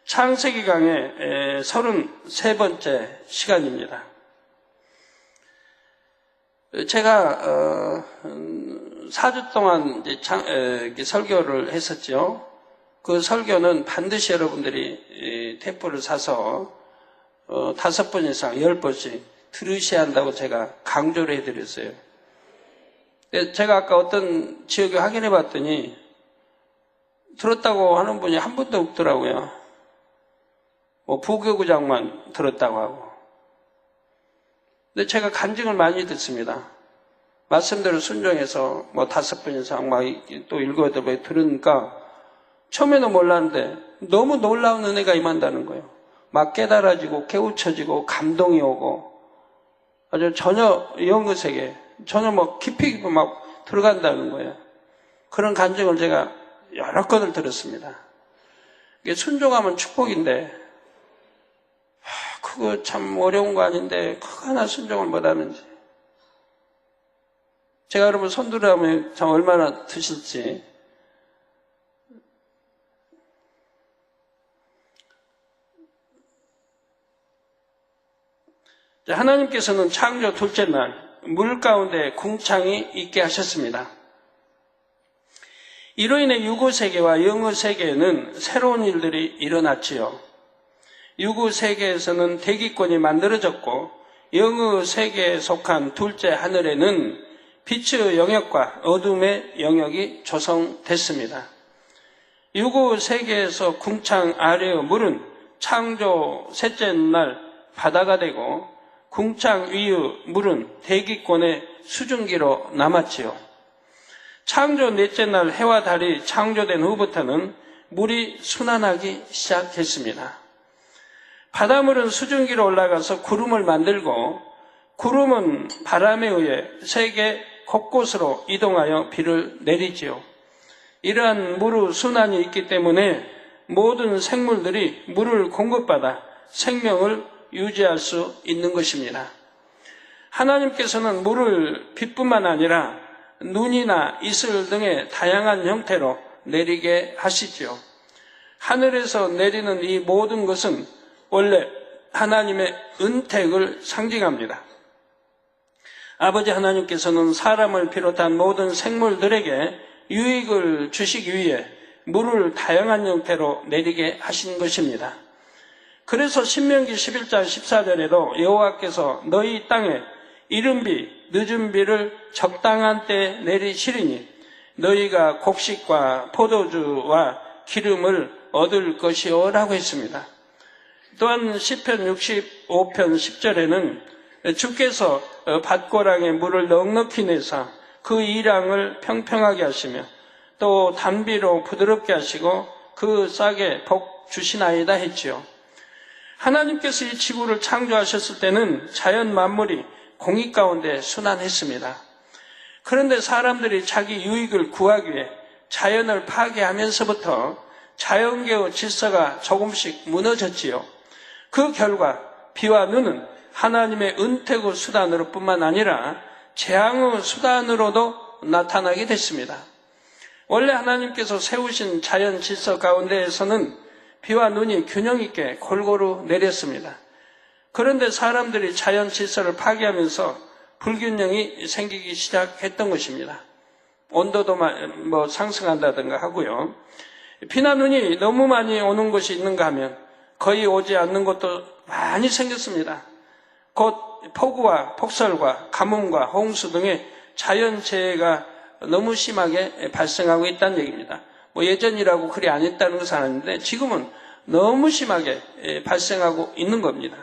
창세기 강의 33번째 시간입니다. 제가 4주 동안 이제 설교를 했었죠. 그 설교는 반드시 여러분들이 테이프를 사서 5번 이상 10번씩 들으셔야 한다고 제가 강조를 해드렸어요. 제가 아까 어떤 지역에 확인해 봤더니 들었다고 하는 분이 한 분도 없더라고요. 부교구장만 들었다고 하고. 근데 제가 간증을 많이 듣습니다. 말씀대로 순종해서 5번 이상 또 7, 8번 들으니까 처음에는 몰랐는데 너무 놀라운 은혜가 임한다는 거예요. 막 깨달아지고 깨우쳐지고 감동이 오고 아주 전혀 영의 세계, 전혀 깊이 막 들어간다는 거예요. 그런 간증을 제가 여러 건을 들었습니다. 이게 순종하면 축복인데 그거 참 어려운 거 아닌데 그거 하나 순종을 못하는지. 제가 여러분 손들어보면 참 얼마나 드실지. 하나님께서는 창조 둘째 날 물 가운데 궁창이 있게 하셨습니다. 이로 인해 유구 세계와 영의 세계에는 새로운 일들이 일어났지요. 유구 세계에서는 대기권이 만들어졌고 영의 세계에 속한 둘째 하늘에는 빛의 영역과 어둠의 영역이 조성됐습니다. 유구 세계에서 궁창 아래의 물은 창조 셋째 날 바다가 되고 궁창 위의 물은 대기권의 수증기로 남았지요. 창조 넷째 날 해와 달이 창조된 후부터는 물이 순환하기 시작했습니다. 바닷물은 수증기로 올라가서 구름을 만들고 구름은 바람에 의해 세계 곳곳으로 이동하여 비를 내리지요. 이러한 물의 순환이 있기 때문에 모든 생물들이 물을 공급받아 생명을 유지할 수 있는 것입니다. 하나님께서는 물을 빛뿐만 아니라 눈이나 이슬 등의 다양한 형태로 내리게 하시지요. 하늘에서 내리는 이 모든 것은 원래 하나님의 은택을 상징합니다. 아버지 하나님께서는 사람을 비롯한 모든 생물들에게 유익을 주시기 위해 물을 다양한 형태로 내리게 하신 것입니다. 그래서 신명기 11장 14절에도 여호와께서 너희 땅에 이른 비, 늦은 비를 적당한 때에 내리시리니 너희가 곡식과 포도주와 기름을 얻을 것이요 라고 했습니다. 또한 시편 65편 10절에는 주께서 밭고랑에 물을 넉넉히 내사 그 이랑을 평평하게 하시며 또 단비로 부드럽게 하시고 그 싹에 복 주시나이다 했지요. 하나님께서 이 지구를 창조하셨을 때는 자연 만물이 공의 가운데 순환했습니다. 그런데 사람들이 자기 유익을 구하기 위해 자연을 파괴하면서부터 자연계의 질서가 조금씩 무너졌지요. 그 결과 비와 눈은 하나님의 은택의 수단으로 뿐만 아니라 재앙의 수단으로도 나타나게 됐습니다. 원래 하나님께서 세우신 자연 질서 가운데에서는 비와 눈이 균형 있게 골고루 내렸습니다. 그런데 사람들이 자연 질서를 파괴하면서 불균형이 생기기 시작했던 것입니다. 온도도 상승한다든가 하고요. 비나 눈이 너무 많이 오는 곳이 있는가 하면 거의 오지 않는 곳도 많이 생겼습니다. 곧 폭우와 폭설과 가뭄과 홍수 등의 자연재해가 너무 심하게 발생하고 있다는 얘기입니다. 예전이라고 그리 안 했다는 것은 아닌데 지금은 너무 심하게 발생하고 있는 겁니다.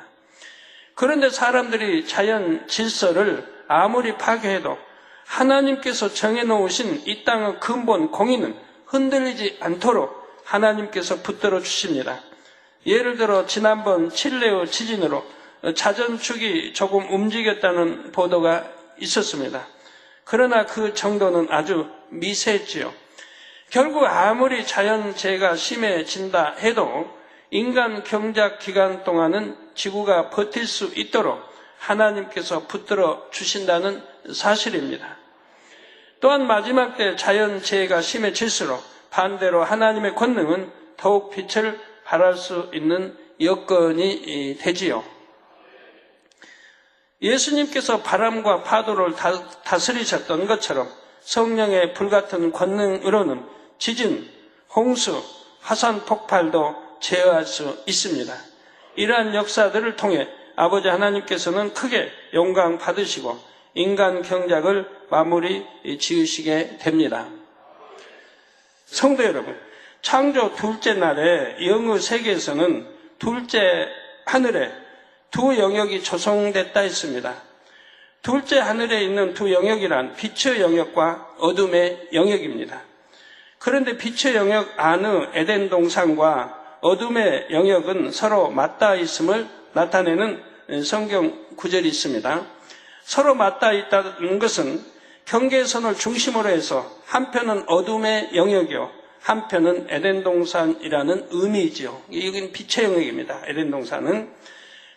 그런데 사람들이 자연 질서를 아무리 파괴해도 하나님께서 정해놓으신 이 땅의 근본 공의는 흔들리지 않도록 하나님께서 붙들어 주십니다. 예를 들어 지난번 칠레의 지진으로 자전축이 조금 움직였다는 보도가 있었습니다. 그러나 그 정도는 아주 미세했지요. 결국 아무리 자연재해가 심해진다 해도 인간 경작 기간 동안은 지구가 버틸 수 있도록 하나님께서 붙들어 주신다는 사실입니다. 또한 마지막 때 자연재해가 심해질수록 반대로 하나님의 권능은 더욱 빛을 바랄 수 있는 여건이 되지요. 예수님께서 바람과 파도를 다스리셨던 것처럼 성령의 불같은 권능으로는 지진, 홍수, 화산 폭발도 제어할 수 있습니다. 이러한 역사들을 통해 아버지 하나님께서는 크게 영광 받으시고 인간 경작을 마무리 지으시게 됩니다. 성도 여러분, 창조 둘째 날에 영의 세계에서는 둘째 하늘에 두 영역이 조성됐다 했습니다. 둘째 하늘에 있는 두 영역이란 빛의 영역과 어둠의 영역입니다. 그런데 빛의 영역 안의 에덴 동산과 어둠의 영역은 서로 맞닿아 있음을 나타내는 성경 구절이 있습니다. 서로 맞닿아 있다는 것은 경계선을 중심으로 해서 한편은 어둠의 영역이요, 한편은 에덴 동산이라는 의미이지요. 이건 빛의 영역입니다. 에덴 동산은.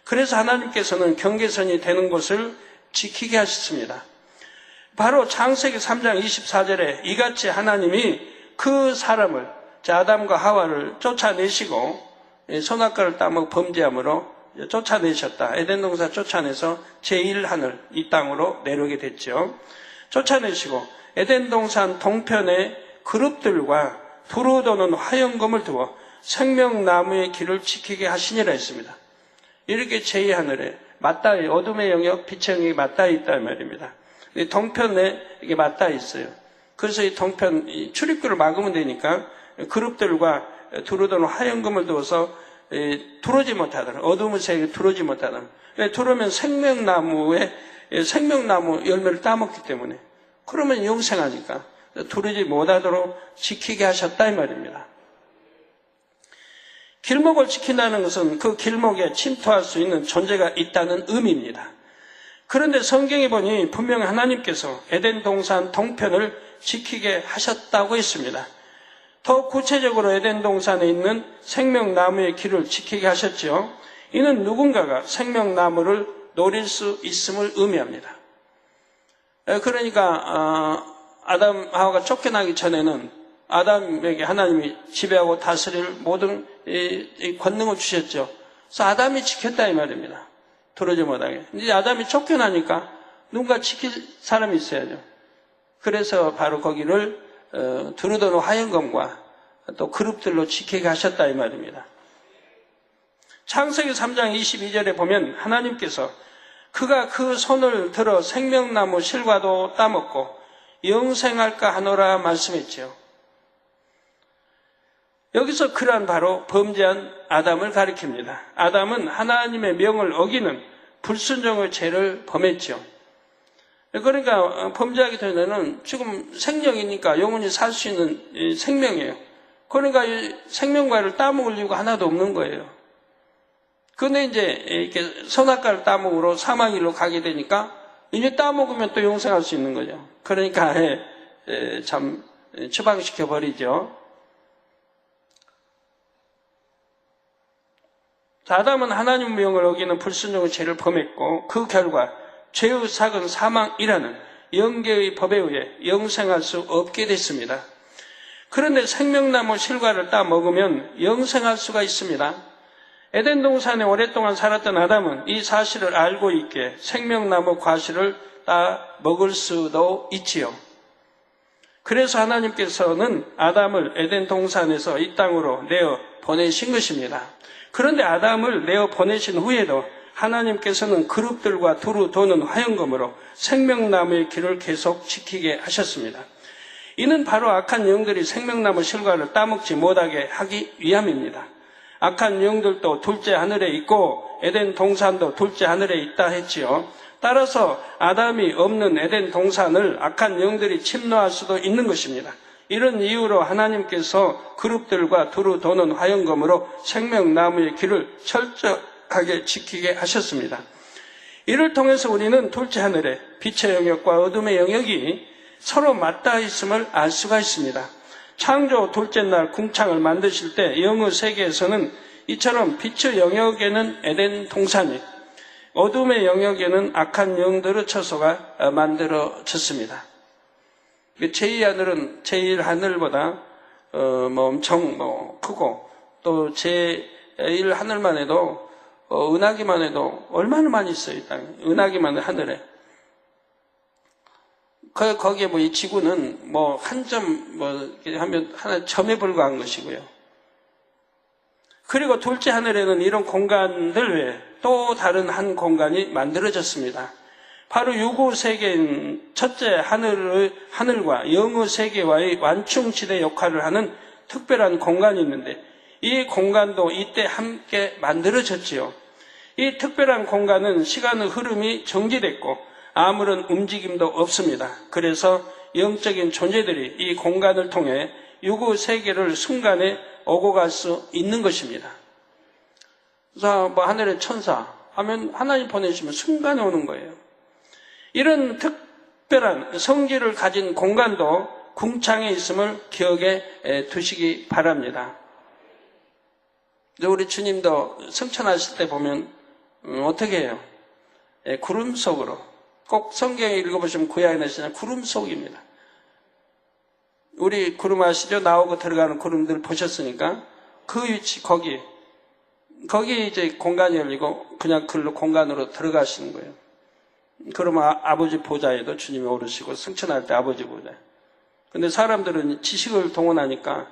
그래서 하나님께서는 경계선이 되는 곳을 지키게 하셨습니다. 바로 창세기 3장 24절에 이같이 하나님이 그 사람을, 아담과 하와를 쫓아내시고 선악과를 따먹어 범죄함으로 쫓아내셨다. 에덴 동산 쫓아내서 제1하늘 이 땅으로 내려오게 됐죠. 쫓아내시고 에덴 동산 동편에 그룹들과 두루 도는 화영검을 두어 생명나무의 길을 지키게 하시니라 했습니다. 이렇게 제2하늘에 맞닿아, 어둠의 영역, 빛의 영역이 맞닿아 있다는 말입니다. 동편에 이게 맞닿아 있어요. 그래서 이 동편, 이 출입구를 막으면 되니까 그룹들과 두루 도는 화영검을 두어서 들어오지 못하더라. 어둠의 세계에 들어오지 못하더라. 들어오면 생명나무 열매를 따먹기 때문에. 그러면 영생하니까 들어오지 못하도록 지키게 하셨다 이 말입니다. 길목을 지킨다는 것은 그 길목에 침투할 수 있는 존재가 있다는 의미입니다. 그런데 성경에 보니 분명히 하나님께서 에덴 동산 동편을 지키게 하셨다고 했습니다. 더 구체적으로 에덴 동산에 있는 생명나무의 길을 지키게 하셨지요. 이는 누군가가 생명나무를 노릴 수 있음을 의미합니다. 그러니까 아담 하와가 쫓겨나기 전에는 아담에게 하나님이 지배하고 다스릴 모든 이 권능을 주셨죠. 그래서 아담이 지켰다 이 말입니다. 들어오지 못하게. 이제 아담이 쫓겨나니까 누군가 지킬 사람이 있어야죠. 그래서 바로 거기를 두루도는 화영검과 또 그룹들로 지키게 하셨다 이 말입니다. 창세기 3장 22절에 보면 하나님께서 그가 그 손을 들어 생명나무 실과도 따먹고 영생할까 하노라 말씀했지요. 여기서 그란 바로 범죄한 아담을 가리킵니다. 아담은 하나님의 명을 어기는 불순종의 죄를 범했죠. 그러니까 범죄하기 전에는 지금 생명이니까 영원히 살 수 있는 생명이에요. 그러니까 이 생명과를 따먹을 이유가 하나도 없는 거예요. 그런데 이제 이렇게 선악과를 따먹으러 사망일로 가게 되니까 이제 따먹으면 또 영생할 수 있는 거죠. 그러니까 참 처방시켜 버리죠. 아담은 하나님 명을 어기는 불순종의 죄를 범했고 그 결과 죄의 삭은 사망이라는 영계의 법에 의해 영생할 수 없게 됐습니다. 그런데 생명나무 실과를 따 먹으면 영생할 수가 있습니다. 에덴 동산에 오랫동안 살았던 아담은 이 사실을 알고 있기에 생명나무 과실을 따 먹을 수도 있지요. 그래서 하나님께서는 아담을 에덴 동산에서 이 땅으로 내어 보내신 것입니다. 그런데 아담을 내어 보내신 후에도 하나님께서는 그룹들과 두루 도는 화영검으로 생명나무의 길을 계속 지키게 하셨습니다. 이는 바로 악한 영들이 생명나무 실과를 따먹지 못하게 하기 위함입니다. 악한 영들도 둘째 하늘에 있고 에덴 동산도 둘째 하늘에 있다 했지요. 따라서 아담이 없는 에덴 동산을 악한 영들이 침노할 수도 있는 것입니다. 이런 이유로 하나님께서 그룹들과 두루 도는 화영검으로 생명나무의 길을 철저하게 지키게 하셨습니다. 이를 통해서 우리는 둘째 하늘에 빛의 영역과 어둠의 영역이 서로 맞닿아 있음을 알 수가 있습니다. 창조 둘째 날 궁창을 만드실 때 영의 세계에서는 이처럼 빛의 영역에는 에덴 동산이, 어둠의 영역에는 악한 영들의 처소가 만들어졌습니다. 제2하늘은 제1하늘보다 엄청 크고 또 제1 하늘만 해도 은하기만 해도 얼마나 많이 있어요, 이 땅에. 은하기만 하늘에. 거기에 이 지구는 한 점, 하면 하나 점에 불과한 것이고요. 그리고 둘째 하늘에는 이런 공간들 외에 또 다른 한 공간이 만들어졌습니다. 바로 유구 세계인 첫째 하늘과 영의 세계와의 완충지대 역할을 하는 특별한 공간이 있는데 이 공간도 이때 함께 만들어졌지요. 이 특별한 공간은 시간의 흐름이 정지됐고 아무런 움직임도 없습니다. 그래서 영적인 존재들이 이 공간을 통해 유구 세계를 순간에 오고 갈 수 있는 것입니다. 그래서 하늘의 천사 하면 하나님 보내시면 순간에 오는 거예요. 이런 특별한 성질을 가진 공간도 궁창에 있음을 기억에 두시기 바랍니다. 우리 주님도 승천하실 때 보면 어떻게 해요? 구름 속으로. 꼭 성경에 읽어보시면 구약에 나시잖아요. 구름 속입니다. 우리 구름 아시죠? 나오고 들어가는 구름들 보셨으니까 그 위치 거기 이제 공간이 열리고 그냥 글로 공간으로 들어가시는 거예요. 그러면 아버지 보좌에도 주님이 오르시고 승천할 때 아버지 보좌. 근데 사람들은 지식을 동원하니까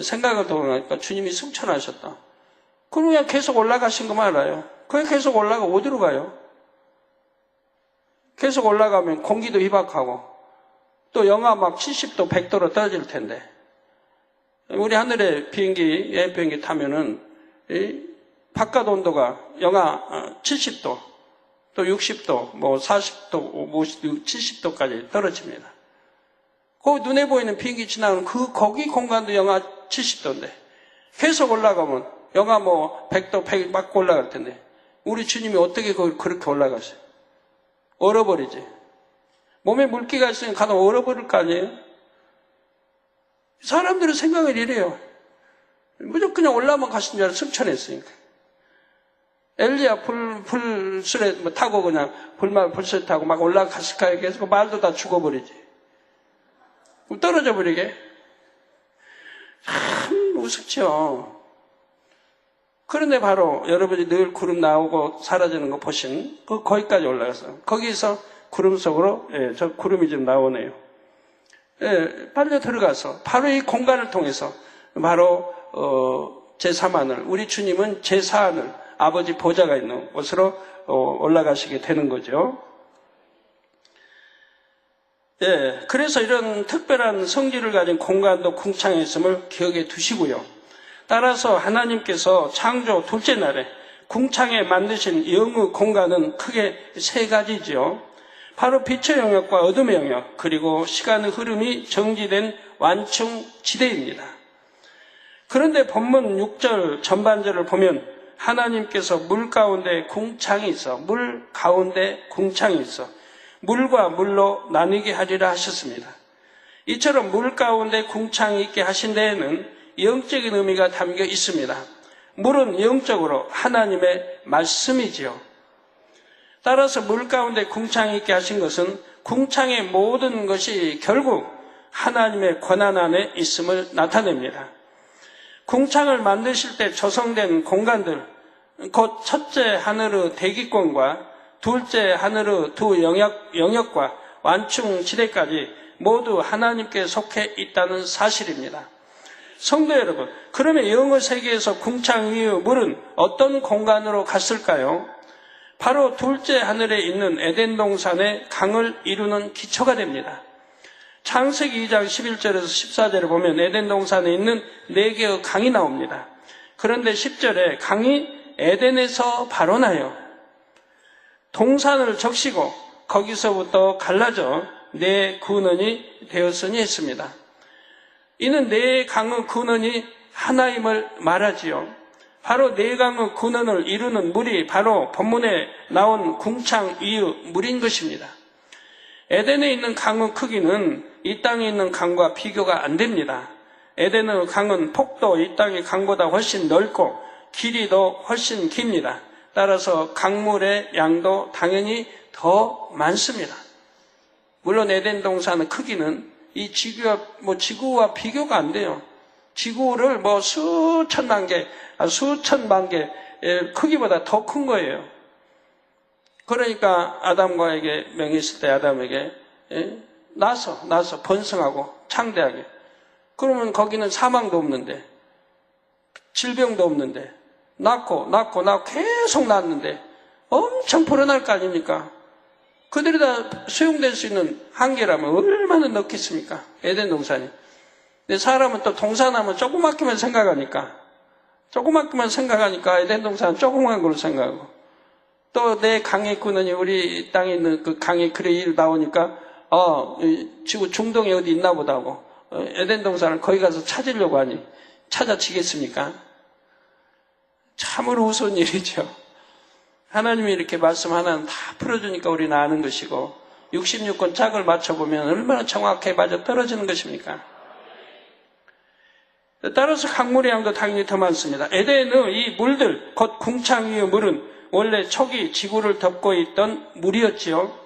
생각을 동원하니까 주님이 승천하셨다. 그럼 그냥 계속 올라가신 것만 알아요. 그게 계속 올라가 어디로 가요? 계속 올라가면 공기도 희박하고 또 영하 70도, 100도로 떨어질 텐데 우리 하늘에 여행 비행기 타면은 바깥 온도가 영하 70도, 또 60도, 40도, 70도까지 떨어집니다. 그 눈에 보이는 비행기 지나가는 거기 공간도 영하 70도인데 계속 올라가면 영하 100도, 100 막 올라갈 텐데 우리 주님이 어떻게 그렇게 올라가세요? 얼어버리지. 몸에 물기가 있으면 가다 얼어버릴 거 아니에요? 사람들의 생각은 이래요. 무조건 그냥 올라만 가신 줄 알고 승천했으니까. 엘리야 불술에 타고 그냥 불술 타고 막 올라갔을까요? 계속 말도 다 죽어버리지. 떨어져 버리게. 참 우습죠. 그런데 바로 여러분이 늘 구름 나오고 사라지는 거 보신 거기까지 올라가서 거기서 구름 속으로 저 구름이 좀 나오네요. 빨려 들어가서 바로 이 공간을 통해서 바로 제3하늘 우리 주님은 제4하늘 아버지 보좌가 있는 곳으로 올라가시게 되는 거죠. 그래서 이런 특별한 성질을 가진 공간도 궁창에 있음을 기억해 두시고요. 따라서 하나님께서 창조 둘째 날에 궁창에 만드신 영의 공간은 크게 세 가지죠. 바로 빛의 영역과 어둠의 영역, 그리고 시간의 흐름이 정지된 완충지대입니다. 그런데 본문 6절 전반절을 보면 하나님께서 물 가운데 궁창이 있어, 물 가운데 궁창이 있어 물과 물로 나뉘게 하리라 하셨습니다. 이처럼 물 가운데 궁창이 있게 하신 데에는 영적인 의미가 담겨 있습니다. 물은 영적으로 하나님의 말씀이지요. 따라서 물 가운데 궁창이 있게 하신 것은 궁창의 모든 것이 결국 하나님의 권한 안에 있음을 나타냅니다. 궁창을 만드실 때 조성된 공간들, 곧 첫째 하늘의 대기권과 둘째 하늘의 두 영역과 완충지대까지 모두 하나님께 속해 있다는 사실입니다. 성도 여러분, 그러면 영의 세계에서 궁창 위의 물은 어떤 공간으로 갔을까요? 바로 둘째 하늘에 있는 에덴 동산의 강을 이루는 기초가 됩니다. 창세기 2장 11절에서 14절에 보면 에덴 동산에 있는 4개의 강이 나옵니다. 그런데 10절에 강이 에덴에서 바로 나요. 동산을 적시고 거기서부터 갈라져 네 근원이 되었으니 했습니다. 이는 네 강의 근원이 하나임을 말하지요. 바로 네 강의 근원을 이루는 물이 바로 본문에 나온 궁창 위의 물인 것입니다. 에덴에 있는 강의 크기는 이 땅에 있는 강과 비교가 안 됩니다. 에덴의 강은 폭도 이 땅의 강보다 훨씬 넓고 길이도 훨씬 깁니다. 따라서 강물의 양도 당연히 더 많습니다. 물론 에덴 동산의 크기는 이 지구와 비교가 안 돼요. 지구를 뭐 수천만 개, 수천만 개 크기보다 더 큰 거예요. 그러니까 아담과에게 명했을 때 아담에게 나서 번성하고 창대하게. 그러면 거기는 사망도 없는데, 질병도 없는데, 낳고 계속 낳았는데 엄청 불어날 거 아닙니까? 그들이 다 수용될 수 있는 한계라면 얼마나 넣겠습니까? 에덴 동산이. 근데 사람은 또 동산하면 조그맣게만 생각하니까 에덴 동산은 조그만 걸로 생각하고, 또 내 강의 꾸느니 우리 땅에 있는 그 강의 글에 나오니까 지구 중동에 어디 있나 보다 하고, 에덴 동산을 거기 가서 찾으려고 하니 찾아지겠습니까? 참으로 우스운 일이죠. 하나님이 이렇게 말씀 하나는 다 풀어주니까 우리는 아는 것이고, 66권 짝을 맞춰보면 얼마나 정확하게 맞아 떨어지는 것입니까? 따라서 강물의 양도 당연히 더 많습니다. 에덴의 이 물들, 곧 궁창 위의 물은 원래 초기 지구를 덮고 있던 물이었지요.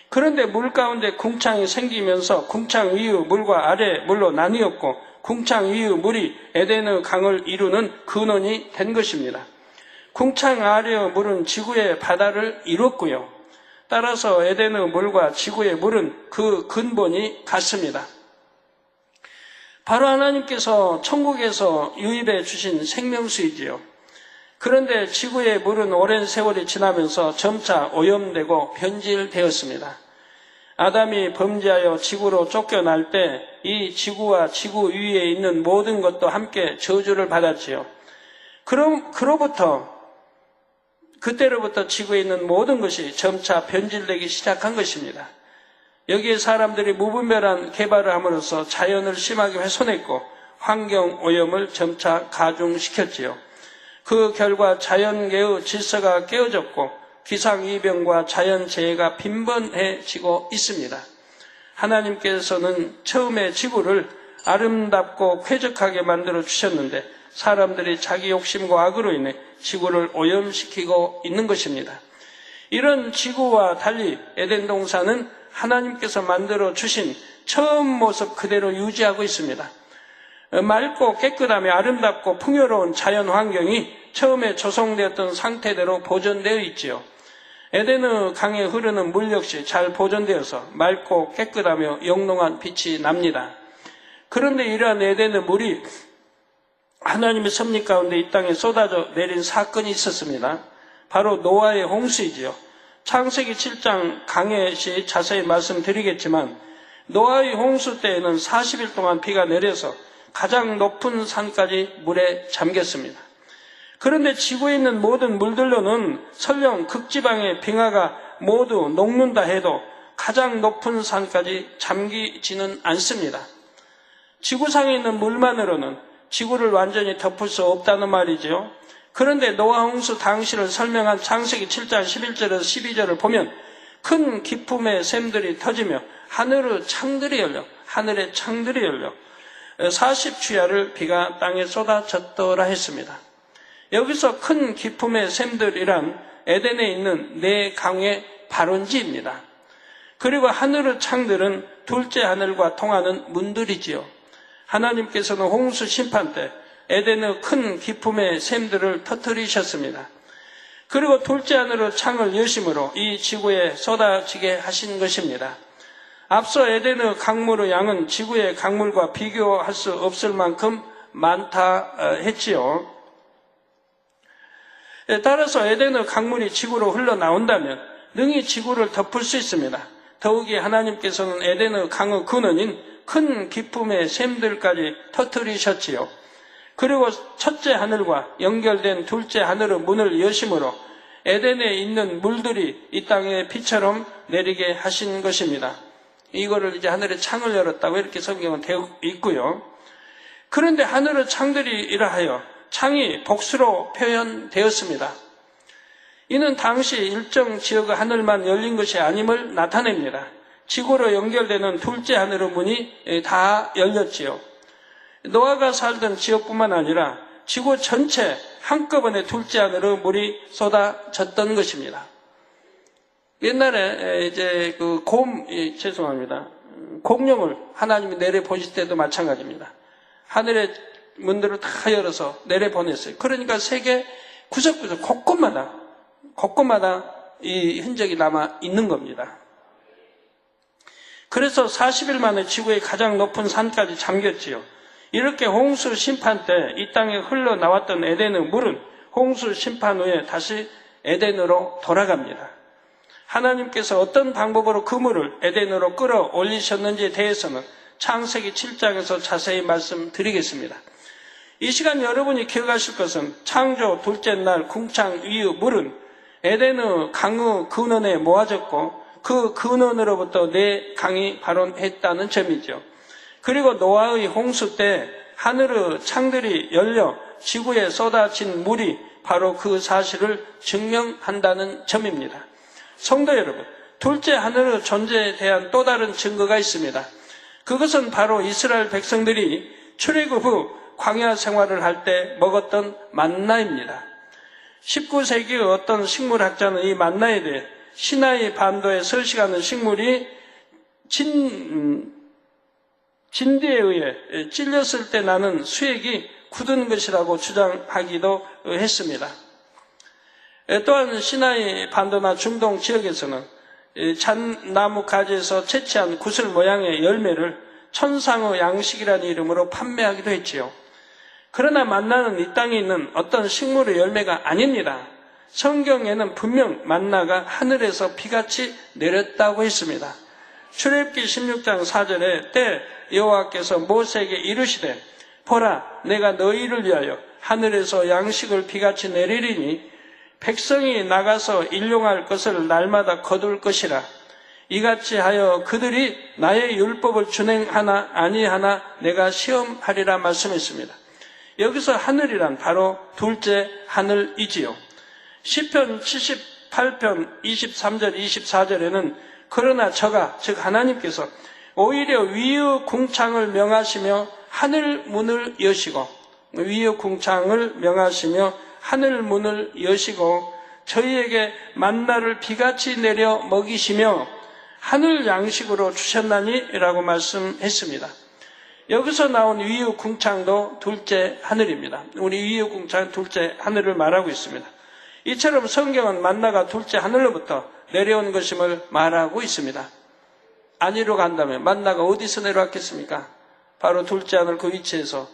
그런데 물 가운데 궁창이 생기면서 궁창 위의 물과 아래 물로 나뉘었고, 궁창 위의 물이 에덴의 강을 이루는 근원이 된 것입니다. 궁창 아래의 물은 지구의 바다를 이뤘고요. 따라서 에덴의 물과 지구의 물은 그 근본이 같습니다. 바로 하나님께서 천국에서 유입해 주신 생명수이지요. 그런데 지구의 물은 오랜 세월이 지나면서 점차 오염되고 변질되었습니다. 아담이 범죄하여 지구로 쫓겨날 때 이 지구와 지구 위에 있는 모든 것도 함께 저주를 받았지요. 그때로부터 지구에 있는 모든 것이 점차 변질되기 시작한 것입니다. 여기에 사람들이 무분별한 개발을 함으로써 자연을 심하게 훼손했고 환경 오염을 점차 가중시켰지요. 그 결과 자연계의 질서가 깨어졌고 기상이변과 자연재해가 빈번해지고 있습니다. 하나님께서는 처음에 지구를 아름답고 쾌적하게 만들어 주셨는데 사람들이 자기 욕심과 악으로 인해 지구를 오염시키고 있는 것입니다. 이런 지구와 달리 에덴 동산은 하나님께서 만들어 주신 처음 모습 그대로 유지하고 있습니다. 맑고 깨끗하며 아름답고 풍요로운 자연 환경이 처음에 조성되었던 상태대로 보존되어 있지요. 에덴의 강에 흐르는 물 역시 잘 보존되어서 맑고 깨끗하며 영롱한 빛이 납니다. 그런데 이러한 에덴의 물이 하나님의 섭리 가운데 이 땅에 쏟아져 내린 사건이 있었습니다. 바로 노아의 홍수이지요. 창세기 7장 강해 시 자세히 말씀드리겠지만 노아의 홍수 때에는 40일 동안 비가 내려서 가장 높은 산까지 물에 잠겼습니다. 그런데 지구에 있는 모든 물들로는 설령 극지방의 빙하가 모두 녹는다 해도 가장 높은 산까지 잠기지는 않습니다. 지구상에 있는 물만으로는 지구를 완전히 덮을 수 없다는 말이죠. 그런데 노아 홍수 당시를 설명한 창세기 7장 11절에서 12절을 보면 큰 기품의 샘들이 터지며 하늘의 창들이 열려 40주야를 비가 땅에 쏟아졌더라 했습니다. 여기서 큰 기품의 샘들이란 에덴에 있는 네 강의 발원지입니다. 그리고 하늘의 창들은 둘째 하늘과 통하는 문들이지요. 하나님께서는 홍수 심판 때 에덴의 큰 기품의 샘들을 터뜨리셨습니다. 그리고 둘째 하늘의 창을 여심으로 이 지구에 쏟아지게 하신 것입니다. 앞서 에덴의 강물의 양은 지구의 강물과 비교할 수 없을 만큼 많다 했지요. 따라서 에덴의 강물이 지구로 흘러나온다면 능히 지구를 덮을 수 있습니다. 더욱이 하나님께서는 에덴의 강의 근원인 큰 기품의 샘들까지 터뜨리셨지요. 그리고 첫째 하늘과 연결된 둘째 하늘의 문을 여심으로 에덴에 있는 물들이 이 땅에 비처럼 내리게 하신 것입니다. 이거를 이제 하늘의 창을 열었다고 이렇게 성경은 되어 있고요. 그런데 하늘의 창들이 이러하여 창이 복수로 표현되었습니다. 이는 당시 일정 지역의 하늘만 열린 것이 아님을 나타냅니다. 지구로 연결되는 둘째 하늘의 문이 다 열렸지요. 노아가 살던 지역뿐만 아니라 지구 전체 한꺼번에 둘째 하늘의 물이 쏟아졌던 것입니다. 옛날에 이제 공룡을 하나님이 내려 보실 때도 마찬가지입니다. 하늘에 문들을 다 열어서 내려보냈어요. 그러니까 세계 구석구석 곳곳마다 이 흔적이 남아 있는 겁니다. 그래서 40일 만에 지구의 가장 높은 산까지 잠겼지요. 이렇게 홍수 심판 때 이 땅에 흘러나왔던 에덴의 물은 홍수 심판 후에 다시 에덴으로 돌아갑니다. 하나님께서 어떤 방법으로 그 물을 에덴으로 끌어올리셨는지에 대해서는 창세기 7장에서 자세히 말씀드리겠습니다. 이 시간 여러분이 기억하실 것은 창조 둘째 날 궁창 위의 물은 에덴의 강의 근원에 모아졌고 그 근원으로부터 네 강이 발원했다는 점이죠. 그리고 노아의 홍수 때 하늘의 창들이 열려 지구에 쏟아진 물이 바로 그 사실을 증명한다는 점입니다. 성도 여러분, 둘째 하늘의 존재에 대한 또 다른 증거가 있습니다. 그것은 바로 이스라엘 백성들이 출애굽 후 광야 생활을 할 때 먹었던 만나입니다. 19세기의 어떤 식물학자는 이 만나에 대해 시나이 반도에 서식하는 식물이 진드에 의해 찔렸을 때 나는 수액이 굳은 것이라고 주장하기도 했습니다. 또한 시나이 반도나 중동 지역에서는 잣나무 가지에서 채취한 구슬 모양의 열매를 천상의 양식이라는 이름으로 판매하기도 했지요. 그러나 만나는 이 땅에 있는 어떤 식물의 열매가 아닙니다. 성경에는 분명 만나가 하늘에서 비같이 내렸다고 했습니다. 출애굽기 16장 4절에 때 여호와께서 모세에게 이르시되 보라 내가 너희를 위하여 하늘에서 양식을 비같이 내리리니 백성이 나가서 일용할 것을 날마다 거둘 것이라. 이같이 하여 그들이 나의 율법을 준행하나 아니하나 내가 시험하리라 말씀했습니다. 여기서 하늘이란 바로 둘째 하늘이지요. 시편 78편 23절 24절에는 그러나 저가 즉 하나님께서 오히려 위의 궁창을 명하시며 하늘 문을 여시고 위의 궁창을 명하시며 하늘 문을 여시고 저희에게 만나를 비같이 내려 먹이시며 하늘 양식으로 주셨나니라고 말씀했습니다. 여기서 나온 위의 궁창도 둘째 하늘입니다. 우리 위의 궁창은 둘째 하늘을 말하고 있습니다. 이처럼 성경은 만나가 둘째 하늘로부터 내려온 것임을 말하고 있습니다. 아니로 간다면 만나가 어디서 내려왔겠습니까? 바로 둘째 하늘 그 위치에서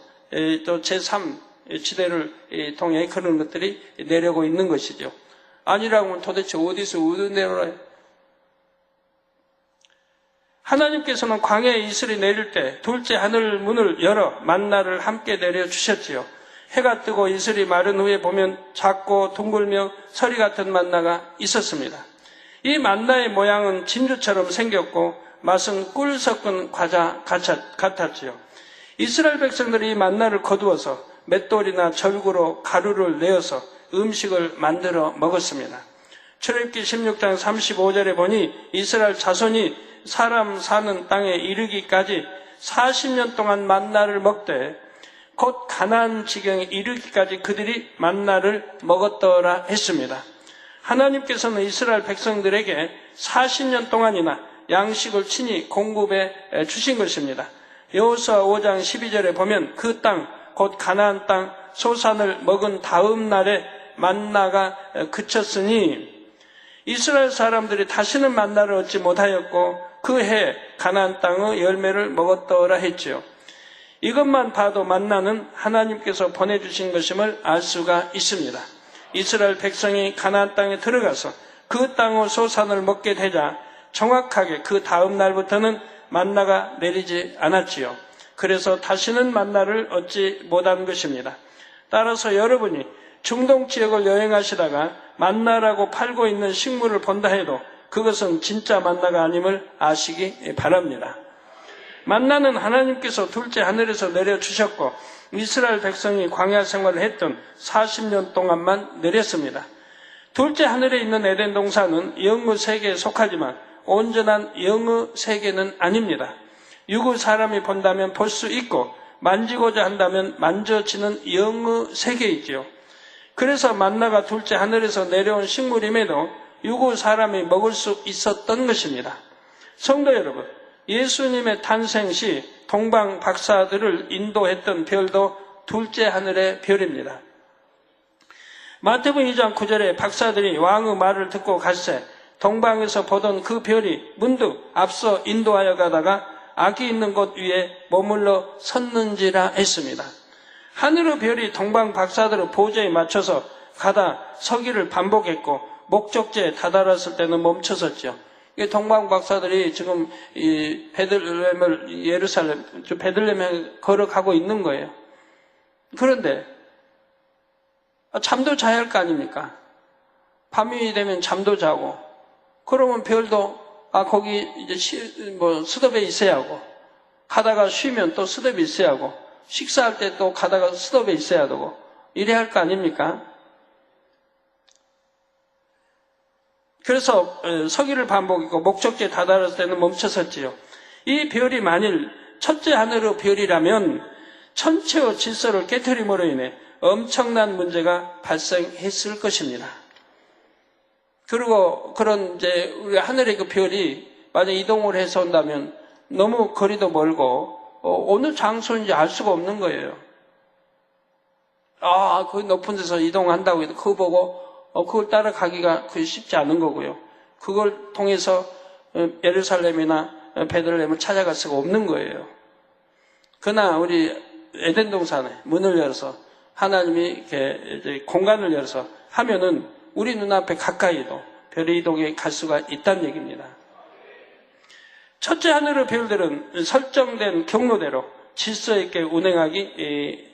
또 제3 지대를 통해 그런 것들이 내려오고 있는 것이죠. 아니라고 하면 도대체 어디서 내려와요? 하나님께서는 광야에 이슬이 내릴 때 둘째 하늘 문을 열어 만나를 함께 내려주셨지요. 해가 뜨고 이슬이 마른 후에 보면 작고 둥글며 서리 같은 만나가 있었습니다. 이 만나의 모양은 진주처럼 생겼고 맛은 꿀 섞은 과자 같았지요. 이스라엘 백성들이 이 만나를 거두어서 맷돌이나 절구로 가루를 내어서 음식을 만들어 먹었습니다. 출애굽기 16장 35절에 보니 이스라엘 자손이 사람 사는 땅에 이르기까지 40년 동안 만나를 먹되 곧 가나안 지경에 이르기까지 그들이 만나를 먹었더라 했습니다. 하나님께서는 이스라엘 백성들에게 40년 동안이나 양식을 친히 공급해 주신 것입니다. 여호수아 5장 12절에 보면 그 땅, 곧 가나안 땅 소산을 먹은 다음 날에 만나가 그쳤으니 이스라엘 사람들이 다시는 만나를 얻지 못하였고 그 해 가나안 땅의 열매를 먹었더라 했지요. 이것만 봐도 만나는 하나님께서 보내주신 것임을 알 수가 있습니다. 이스라엘 백성이 가나안 땅에 들어가서 그 땅의 소산을 먹게 되자 정확하게 그 다음 날부터는 만나가 내리지 않았지요. 그래서 다시는 만나를 얻지 못한 것입니다. 따라서 여러분이 중동 지역을 여행하시다가 만나라고 팔고 있는 식물을 본다 해도 그것은 진짜 만나가 아님을 아시기 바랍니다. 만나는 하나님께서 둘째 하늘에서 내려주셨고 이스라엘 백성이 광야 생활을 했던 40년 동안만 내렸습니다. 둘째 하늘에 있는 에덴 동산은 영의 세계에 속하지만 온전한 영의 세계는 아닙니다. 육의 사람이 본다면 볼 수 있고 만지고자 한다면 만져지는 영의 세계이지요. 그래서 만나가 둘째 하늘에서 내려온 식물임에도 육의 사람이 먹을 수 있었던 것입니다. 성도 여러분, 예수님의 탄생 시 동방 박사들을 인도했던 별도 둘째 하늘의 별입니다. 마태복음 2장 9절에 박사들이 왕의 말을 듣고 갈새 동방에서 보던 그 별이 문득 앞서 인도하여 가다가 악이 있는 곳 위에 머물러 섰는지라 했습니다. 하늘의 별이 동방 박사들의 보좌에 맞춰서 가다 서기를 반복했고 목적지에 다다랐을 때는 멈춰섰죠. 동방 박사들이 지금 이 베들레헴을 예루살렘, 베들레헴에 걸어가고 있는 거예요. 그런데 잠도 자야 할 거 아닙니까? 밤이 되면 잠도 자고, 그러면 별도 거기 이제 수덥에 있어야 하고, 가다가 쉬면 또 수덥에 있어야 하고, 식사할 때 또 가다가 수덥에 있어야 되고, 이래야 할 거 아닙니까? 그래서 서기를 반복했고 목적지에 다다랐을 때는 멈춰섰지요. 이 별이 만일 첫째 하늘의 별이라면 천체의 질서를 깨트림으로 인해 엄청난 문제가 발생했을 것입니다. 그리고 그런 이제 우리 하늘의 그 별이 만약 이동을 해서 온다면 너무 거리도 멀고 어느 장소인지 알 수가 없는 거예요. 그 높은 데서 이동한다고 해도 그거 보고 그걸 따라가기가 쉽지 않은 거고요. 그걸 통해서 예루살렘이나 베들레헴을 찾아갈 수가 없는 거예요. 그러나 우리 에덴 동산에 문을 열어서 하나님이 이렇게 이제 공간을 열어서 하면은 우리 눈앞에 가까이도 별의 이동에 갈 수가 있다는 얘기입니다. 첫째 하늘의 별들은 설정된 경로대로 질서 있게 운행하기,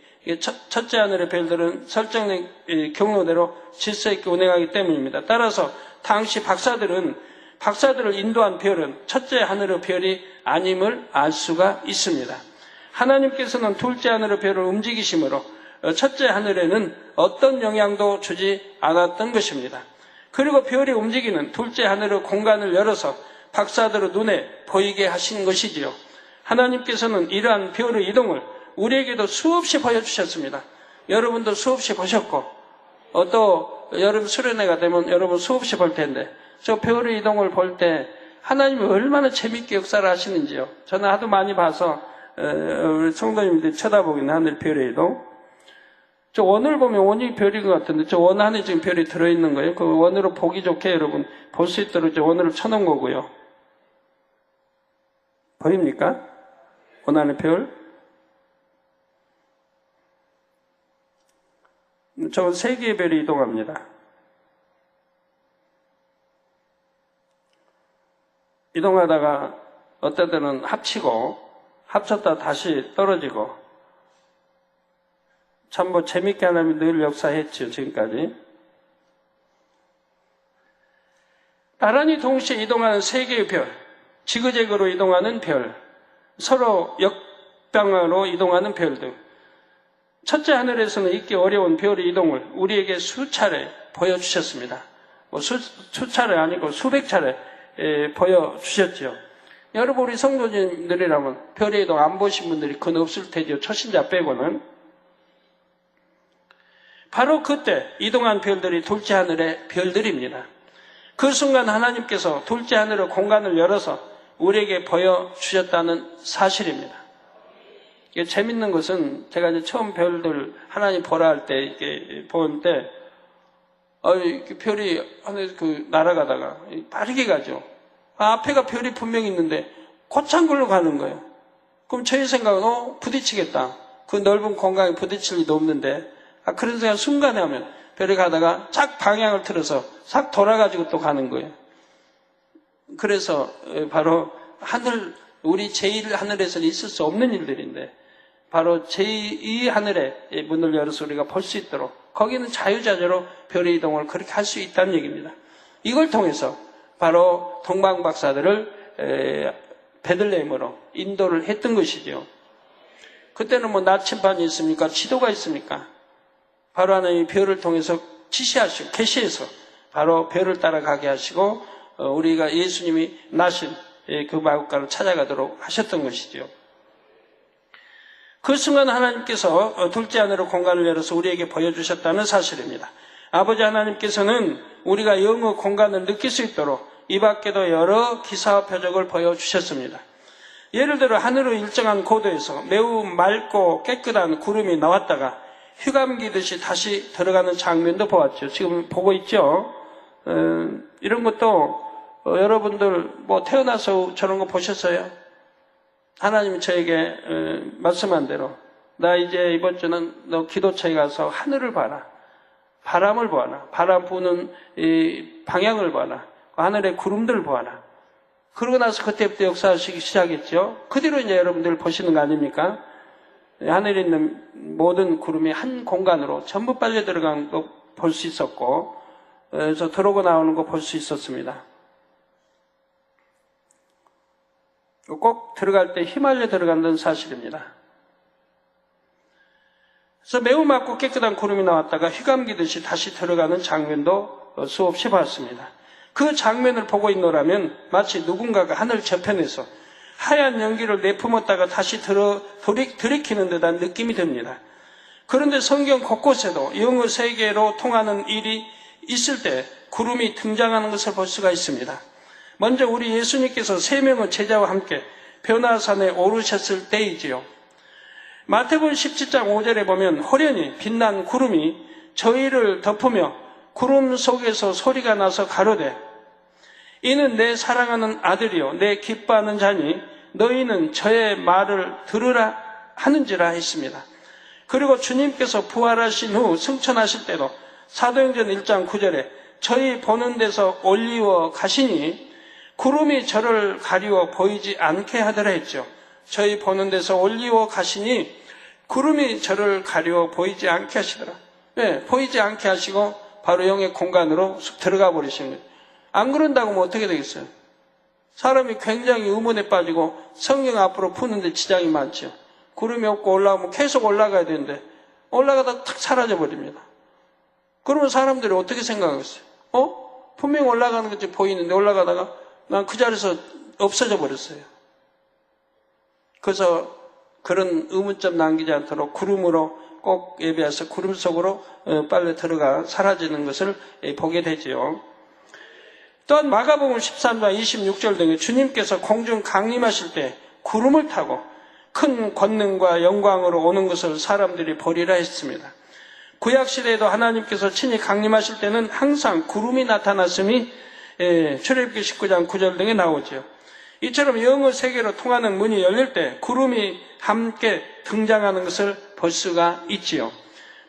첫째 하늘의 별들은 설정된 경로대로 질서 있게 운행하기 때문입니다. 따라서 당시 박사들을 인도한 별은 첫째 하늘의 별이 아님을 알 수가 있습니다. 하나님께서는 둘째 하늘의 별을 움직이심으로 첫째 하늘에는 어떤 영향도 주지 않았던 것입니다. 그리고 별이 움직이는 둘째 하늘의 공간을 열어서 박사들의 눈에 보이게 하신 것이지요. 하나님께서는 이러한 별의 이동을 우리에게도 수없이 보여주셨습니다. 여러분도 수없이 보셨고, 또 여러분 수련회가 되면 여러분 수없이 볼 텐데, 저 별의 이동을 볼 때 하나님이 얼마나 재밌게 역사를 하시는지요. 저는 하도 많이 봐서 우리 성도님들이 쳐다보긴 하늘 별의 이동. 저 원을 보면 원이 별인 것 같은데 저 원 안에 지금 별이 들어있는 거예요. 그 원으로 보기 좋게 여러분 볼 수 있도록 저 원으로 쳐놓은 거고요. 보입니까? 원 안에 별? 저 세 개의 별이 이동합니다. 이동하다가 어떤 때는 합쳤다 다시 떨어지고, 참 재밌게 하나님이 늘 역사했죠, 지금까지. 나란히 동시에 이동하는 세 개의 별, 지그재그로 이동하는 별, 서로 역방향으로 이동하는 별 등, 첫째 하늘에서는 잊기 어려운 별의 이동을 우리에게 수차례 보여주셨습니다. 수차례 아니고 수백 차례 보여주셨죠. 여러분, 우리 성도님들이라면 별의 이동 안 보신 분들이 거의 없을 테죠. 초신자 빼고는. 바로 그때 이동한 별들이 둘째 하늘의 별들입니다. 그 순간 하나님께서 둘째 하늘의 공간을 열어서 우리에게 보여주셨다는 사실입니다. 이게 재밌는 것은 제가 이제 처음 별들 하나님 보라 할 때 이렇게 보는데 이렇게 별이 하늘에서 날아가다가 빠르게 가죠. 앞에가 별이 분명히 있는데 곧찬 걸로 가는 거예요. 그럼 저희 생각은 부딪히겠다. 그 넓은 공간에 부딪힐 리도 없는데 그런 생각 순간에 하면 별이 가다가 쫙 방향을 틀어서 싹 돌아가지고 또 가는 거예요. 그래서 바로 우리 제1하늘에서는 있을 수 없는 일들인데 바로 제2 하늘의 문을 열어서 우리가 볼 수 있도록 거기는 자유자재로 별의 이동을 그렇게 할 수 있다는 얘기입니다. 이걸 통해서 바로 동방 박사들을 베들레헴으로 인도를 했던 것이죠. 그때는 나침반이 있습니까? 지도가 있습니까? 바로 하나님이 별을 통해서 지시하시고 계시해서 바로 별을 따라가게 하시고 우리가 예수님이 나신 그 마국간을 찾아가도록 하셨던 것이죠. 그 순간 하나님께서 둘째 하늘의 공간을 열어서 우리에게 보여주셨다는 사실입니다. 아버지 하나님께서는 우리가 영의 공간을 느낄 수 있도록 이 밖에도 여러 기사와 표적을 보여주셨습니다. 예를 들어 하늘의 일정한 고도에서 매우 맑고 깨끗한 구름이 나왔다가 휘감기듯이 다시 들어가는 장면도 보았죠. 지금 보고 있죠. 이런 것도 여러분들 뭐 태어나서 저런 거 보셨어요? 하나님이 저에게 말씀한 대로 나 이제 이번 주는 너 기도처에 가서 하늘을 봐라. 바람을 보아라. 바람 부는 이 방향을 봐라. 하늘의 구름들을 보아라. 그러고 나서 그때부터 역사하시기 시작했죠. 그 뒤로 이제 여러분들 보시는 거 아닙니까? 하늘에 있는 모든 구름이 한 공간으로 전부 빨려 들어간 거 볼 수 있었고, 그래서 들어오고 나오는 거 볼 수 있었습니다. 꼭 들어갈 때 휘말려 들어간다는 사실입니다. 그래서 매우 맑고 깨끗한 구름이 나왔다가 휘감기듯이 다시 들어가는 장면도 수없이 봤습니다. 그 장면을 보고 있노라면 마치 누군가가 하늘 저편에서 하얀 연기를 내뿜었다가 다시 들이키는 듯한 느낌이 듭니다. 그런데 성경 곳곳에도 영의 세계로 통하는 일이 있을 때 구름이 등장하는 것을 볼 수가 있습니다. 먼저 우리 예수님께서 3명의 제자와 함께 변화산에 오르셨을 때이지요. 마태복음 17장 5절에 보면 호련히 빛난 구름이 저희를 덮으며 구름 속에서 소리가 나서 가로되 이는 내 사랑하는 아들이요 내 기뻐하는 자니 너희는 저의 말을 들으라 하는지라 했습니다. 그리고 주님께서 부활하신 후 승천하실 때도 사도행전 1장 9절에 저희 보는 데서 올리워 가시니 구름이 저를 가리워 보이지 않게 하더라 했죠. 저희 보는 데서 올리워 가시니 구름이 저를 가리워 보이지 않게 하시더라. 네, 보이지 않게 하시고 바로 영의 공간으로 들어가 버리시는 거예요. 안 그런다고 하면 어떻게 되겠어요? 사람이 굉장히 의문에 빠지고 성경 앞으로 푸는데 지장이 많죠. 구름이 없고 올라오면 계속 올라가야 되는데 올라가다 탁 사라져 버립니다. 그러면 사람들이 어떻게 생각하겠어요? 분명히 올라가는 것이 보이는데 올라가다가 난 그 자리에서 없어져 버렸어요. 그래서 그런 의문점 남기지 않도록 구름으로 꼭 예배해서 구름 속으로 빨리 들어가 사라지는 것을 보게 되지요. 또한 마가복음 13장 26절 등에 주님께서 공중 강림하실 때 구름을 타고 큰 권능과 영광으로 오는 것을 사람들이 보리라 했습니다. 구약시대에도 하나님께서 친히 강림하실 때는 항상 구름이 나타났음이 출애굽기 19장 9절 등에 나오죠. 이처럼 영의 세계로 통하는 문이 열릴 때 구름이 함께 등장하는 것을 볼 수가 있지요.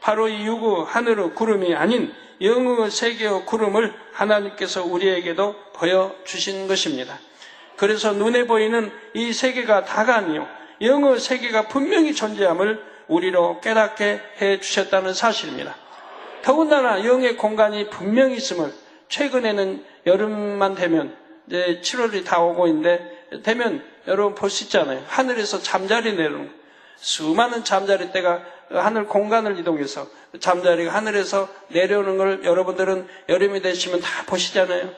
바로 이 유구 하늘의 구름이 아닌 영의 세계의 구름을 하나님께서 우리에게도 보여주신 것입니다. 그래서 눈에 보이는 이 세계가 다가 아니요 영의 세계가 분명히 존재함을 우리로 깨닫게 해주셨다는 사실입니다. 더군다나 영의 공간이 분명히 있음을 최근에는 여름만 되면 이제 7월이 다 오고 있는데 되면 여러분 볼 수 있잖아요. 하늘에서 잠자리 내려오는 수많은 잠자리 떼가 하늘 공간을 이동해서 잠자리가 하늘에서 내려오는 걸 여러분들은 여름이 되시면 다 보시잖아요.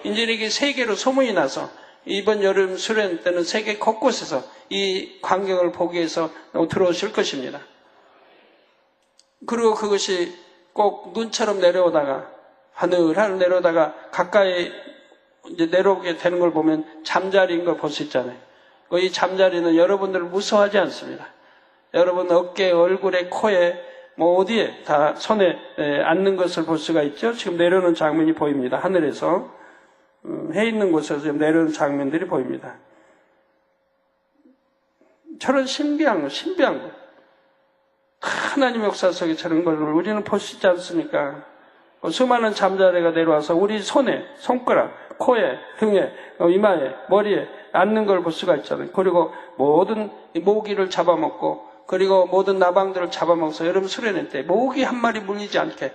이제 이게 세계로 소문이 나서 이번 여름 수련 때는 세계 곳곳에서 이 광경을 보기 위해서 들어오실 것입니다. 그리고 그것이 꼭 눈처럼 내려오다가 하늘하늘 내려오다가 가까이 이제 내려오게 되는 걸 보면 잠자리인 걸 볼 수 있잖아요. 이 잠자리는 여러분들을 무서워하지 않습니다. 여러분 어깨, 얼굴에, 코에, 뭐 어디에 다 손에 앉는 것을 볼 수가 있죠. 지금 내려오는 장면이 보입니다. 하늘에서 해 있는 곳에서 지금 내려오는 장면들이 보입니다. 저런 신비한 것. 하나님의 역사 속에 저런 걸 우리는 볼 수 있지 않습니까? 수많은 잠자리가 내려와서 우리 손에, 손가락, 코에, 등에, 이마에, 머리에 앉는 걸 볼 수가 있잖아요. 그리고 모든 모기를 잡아먹고 그리고 모든 나방들을 잡아먹어서 여러분 수련회 때 모기 한 마리 물리지 않게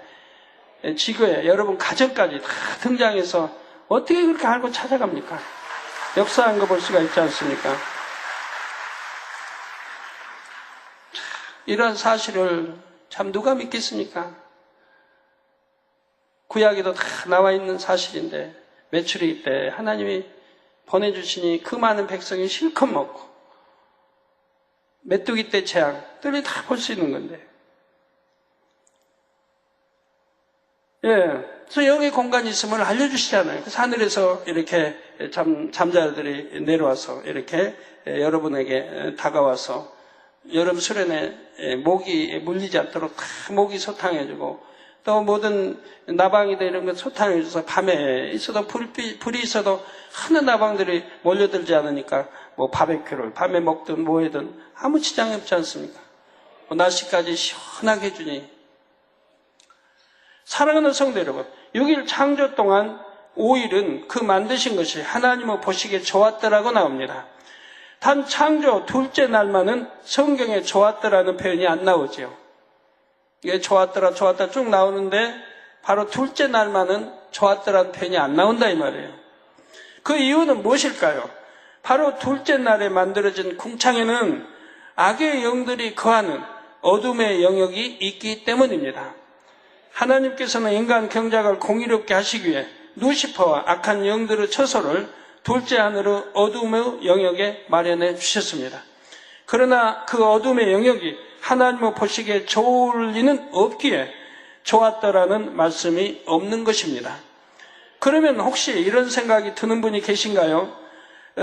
지구에 여러분 가정까지 다 등장해서 어떻게 그렇게 알고 찾아갑니까? 역사한 거 볼 수가 있지 않습니까? 이러한 사실을 참 누가 믿겠습니까? 구약에도 다 나와 있는 사실인데 메추리 때 하나님이 보내주시니 그 많은 백성이 실컷 먹고 메뚜기 때 재앙들이 다 볼 수 있는 건데 그래서 영의 공간이 있음을 알려주시잖아요. 그래서 하늘에서 이렇게 잠자들이 내려와서 이렇게 여러분에게 다가와서 여름 수련회 모기 물리지 않도록 다 모기 소탕해주고 또 모든 나방이들 이런 거 소탕해줘서 밤에 있어도 불이 있어도 하는 나방들이 몰려들지 않으니까 뭐 바베큐를 밤에 먹든 뭐해든 아무 지장이 없지 않습니까? 날씨까지 시원하게 해주니. 사랑하는 성도 여러분, 6일 창조 동안 5일은 그 만드신 것이 하나님을 보시기에 좋았더라고 나옵니다. 단 창조 둘째 날만은 성경에 좋았더라는 표현이 안 나오죠. 이게 좋았더라 쭉 나오는데 바로 둘째 날만은 좋았더라는 표현이 안 나온다 이 말이에요. 그 이유는 무엇일까요? 바로 둘째 날에 만들어진 궁창에는 악의 영들이 거하는 어둠의 영역이 있기 때문입니다. 하나님께서는 인간 경작을 공의롭게 하시기 위해 루시퍼와 악한 영들의 처소를 둘째 하늘의 어둠의 영역에 마련해 주셨습니다. 그러나 그 어둠의 영역이 하나님을 보시기에 좋을 리는 없기에 좋았더라는 말씀이 없는 것입니다. 그러면 혹시 이런 생각이 드는 분이 계신가요?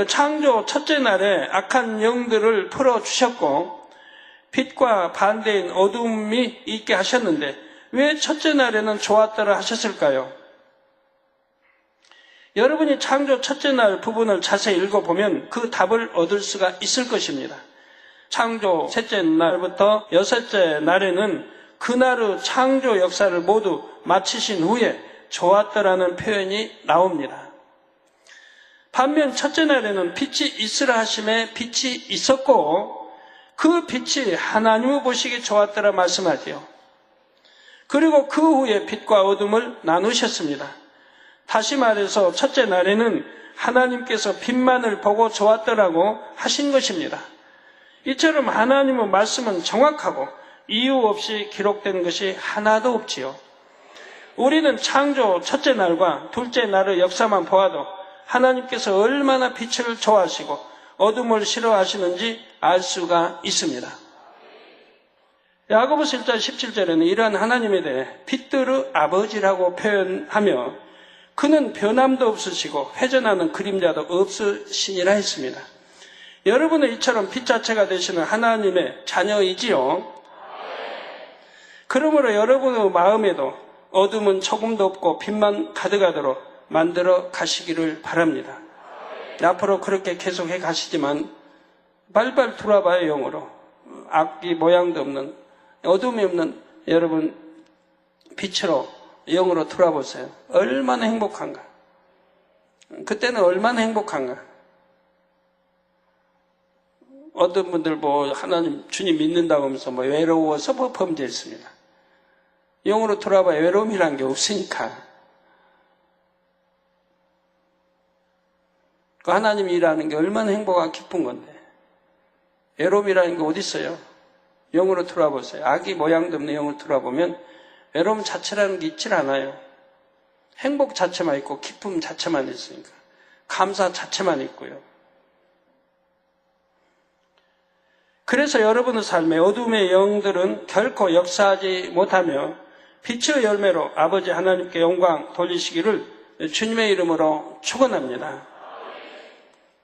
창조 첫째 날에 악한 영들을 풀어주셨고 빛과 반대인 어둠이 있게 하셨는데 왜 첫째 날에는 좋았더라 하셨을까요? 여러분이 창조 첫째 날 부분을 자세히 읽어보면 그 답을 얻을 수가 있을 것입니다. 창조 셋째 날부터 여섯째 날에는 그날의 창조 역사를 모두 마치신 후에 좋았더라는 표현이 나옵니다. 반면 첫째 날에는 빛이 있으라 하심에 빛이 있었고 그 빛이 하나님을 보시기에 좋았더라 말씀하지요. 그리고 그 후에 빛과 어둠을 나누셨습니다. 다시 말해서 첫째 날에는 하나님께서 빛만을 보고 좋았더라고 하신 것입니다. 이처럼 하나님의 말씀은 정확하고 이유 없이 기록된 것이 하나도 없지요. 우리는 창조 첫째 날과 둘째 날의 역사만 보아도 하나님께서 얼마나 빛을 좋아하시고 어둠을 싫어하시는지 알 수가 있습니다. 야고보서 1장 17절에는 이러한 하나님에 대해 빛들의 아버지라고 표현하며 그는 변함도 없으시고 회전하는 그림자도 없으시니라 했습니다. 여러분은 이처럼 빛 자체가 되시는 하나님의 자녀이지요. 그러므로 여러분의 마음에도 어둠은 조금도 없고 빛만 가득하도록 만들어 가시기를 바랍니다. 앞으로 그렇게 계속해 가시지만 발발 돌아봐요. 영으로 악기 모양도 없는 어둠이 없는 여러분 빛으로 영으로 돌아보세요. 얼마나 행복한가. 그때는 얼마나 행복한가. 어떤 분들 뭐 하나님 주님 믿는다고 하면서 뭐 외로워서 뭐 범죄했습니다. 영으로 돌아봐야 외로움이라는 게 없으니까. 그 하나님이 일하는 게 얼마나 행복하고 기쁜 건데. 외로움이라는 게 어디 있어요? 영으로 돌아보세요. 악이 모양도 없는 영으로 돌아보면 외로움 자체라는 게 있질 않아요. 행복 자체만 있고 기쁨 자체만 있으니까. 감사 자체만 있고요. 그래서 여러분의 삶에 어둠의 영들은 결코 역사하지 못하며 빛의 열매로 아버지 하나님께 영광 돌리시기를 주님의 이름으로 축원합니다.